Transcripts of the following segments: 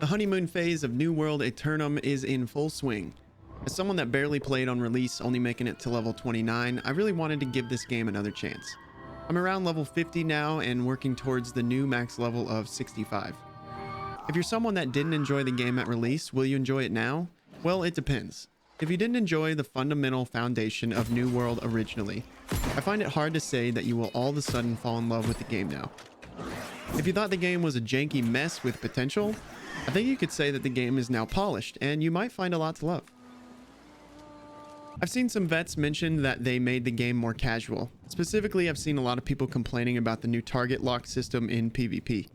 The honeymoon phase of New World Aeternum is in full swing. As someone that barely played on release, only making it to level 29, I really wanted to give this game another chance. I'm around level 50 now and working towards the new max level of 65. If you're someone that didn't enjoy the game at release, will you enjoy it now? Well, it depends. If you didn't enjoy the fundamental foundation of New World originally, I find it hard to say that you will all of a sudden fall in love with the game now. If you thought the game was a janky mess with potential, I think you could say that the game is now polished, and you might find a lot to love. I've seen some vets mention that they made the game more casual. Specifically, I've seen a lot of people complaining about the new target lock system in PvP.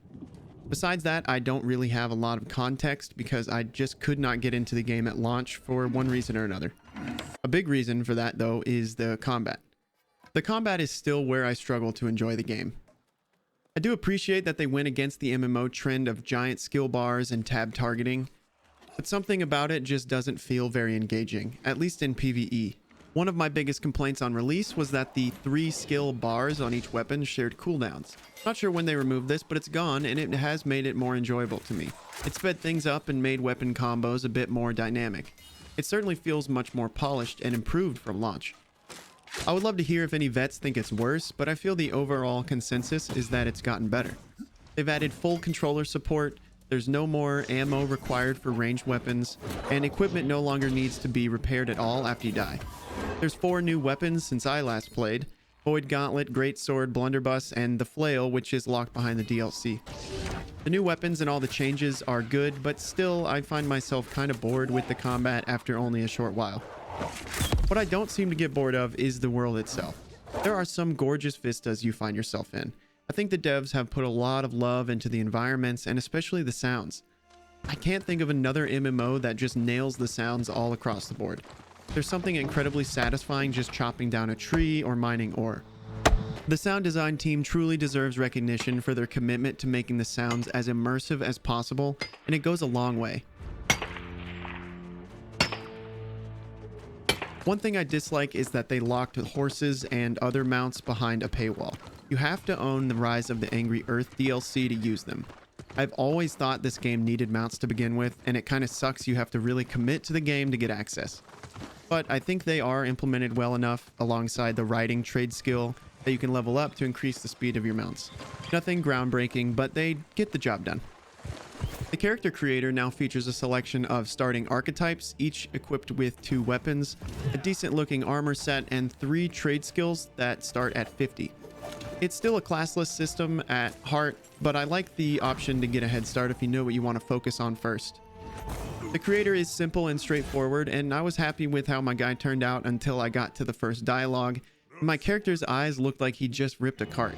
Besides that, I don't really have a lot of context because I just could not get into the game at launch for one reason or another. A big reason for that, though, is the combat. The combat is still where I struggle to enjoy the game. I do appreciate that they went against the MMO trend of giant skill bars and tab targeting, but something about it just doesn't feel very engaging, at least in PvE. One of my biggest complaints on release was that the 3 skill bars on each weapon shared cooldowns. Not sure when they removed this, but it's gone and it has made it more enjoyable to me. It sped things up and made weapon combos a bit more dynamic. It certainly feels much more polished and improved from launch. I would love to hear if any vets think it's worse, but I feel the overall consensus is that it's gotten better. They've added full controller support, there's no more ammo required for ranged weapons, and equipment no longer needs to be repaired at all after you die. There's 4 new weapons since I last played: Void Gauntlet, Greatsword, Blunderbuss, and the Flail, which is locked behind the DLC. The new weapons and all the changes are good, but still I find myself kind of bored with the combat after only a short while. What I don't seem to get bored of is the world itself. There are some gorgeous vistas you find yourself in. I think the devs have put a lot of love into the environments and especially the sounds. I can't think of another MMO that just nails the sounds all across the board. There's something incredibly satisfying just chopping down a tree or mining ore. The sound design team truly deserves recognition for their commitment to making the sounds as immersive as possible, and it goes a long way. One thing I dislike is that they locked horses and other mounts behind a paywall. You have to own the Rise of the Angry Earth DLC to use them. I've always thought this game needed mounts to begin with, and it kind of sucks you have to really commit to the game to get access. But I think they are implemented well enough alongside the riding trade skill that you can level up to increase the speed of your mounts. Nothing groundbreaking, but they get the job done. The character creator now features a selection of starting archetypes, each equipped with 2 weapons, a decent looking armor set, and 3 trade skills that start at 50. It's still a classless system at heart, but I like the option to get a head start if you know what you want to focus on first. The creator is simple and straightforward, and I was happy with how my guy turned out until I got to the first dialogue. My character's eyes looked like he just ripped a cart.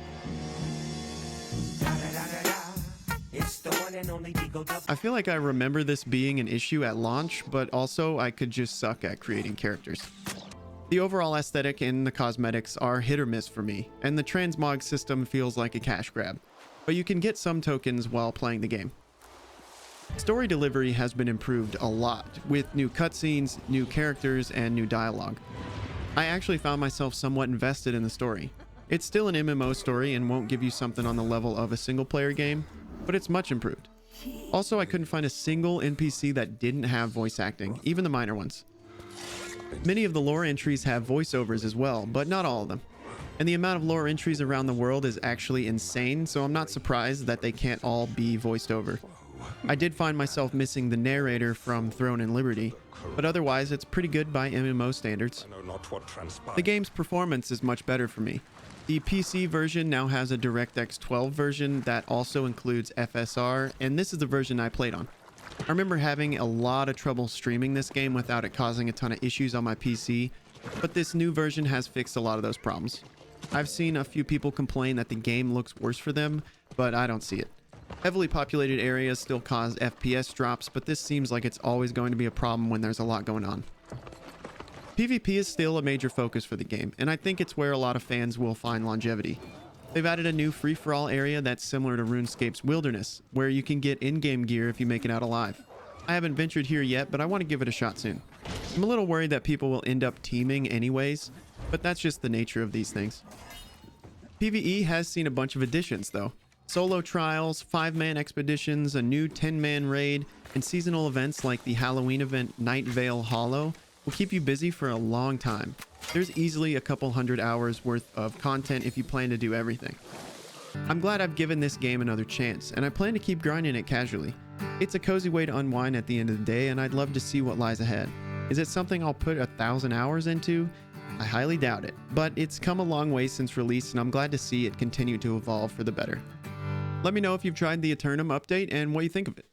I feel like I remember this being an issue at launch, but also I could just suck at creating characters. The overall aesthetic and the cosmetics are hit or miss for me, and the transmog system feels like a cash grab, but you can get some tokens while playing the game. Story delivery has been improved a lot, with new cutscenes, new characters, and new dialogue. I actually found myself somewhat invested in the story. It's still an MMO story and won't give you something on the level of a single-player game, but it's much improved. Also, I couldn't find a single NPC that didn't have voice acting, even the minor ones. Many of the lore entries have voiceovers as well, but not all of them. And the amount of lore entries around the world is actually insane, so I'm not surprised that they can't all be voiced over. I did find myself missing the narrator from Throne and Liberty, but otherwise it's pretty good by MMO standards. The game's performance is much better for me. The PC version now has a DirectX 12 version that also includes FSR, and this is the version I played on. I remember having a lot of trouble streaming this game without it causing a ton of issues on my PC, but this new version has fixed a lot of those problems. I've seen a few people complain that the game looks worse for them, but I don't see it. Heavily populated areas still cause FPS drops, but this seems like it's always going to be a problem when there's a lot going on. PvP is still a major focus for the game, and I think it's where a lot of fans will find longevity. They've added a new free-for-all area that's similar to RuneScape's Wilderness, where you can get in-game gear if you make it out alive. I haven't ventured here yet, but I want to give it a shot soon. I'm a little worried that people will end up teaming anyways, but that's just the nature of these things. PvE has seen a bunch of additions though. Solo trials, 5-man expeditions, a new 10-man raid, and seasonal events like the Halloween event Night Vale Hollow will keep you busy for a long time. There's easily a couple hundred hours worth of content if you plan to do everything. I'm glad I've given this game another chance, and I plan to keep grinding it casually. It's a cozy way to unwind at the end of the day, and I'd love to see what lies ahead. Is it something I'll put 1,000 hours into? I highly doubt it, but it's come a long way since release, and I'm glad to see it continue to evolve for the better. Let me know if you've tried the Aeternum update and what you think of it.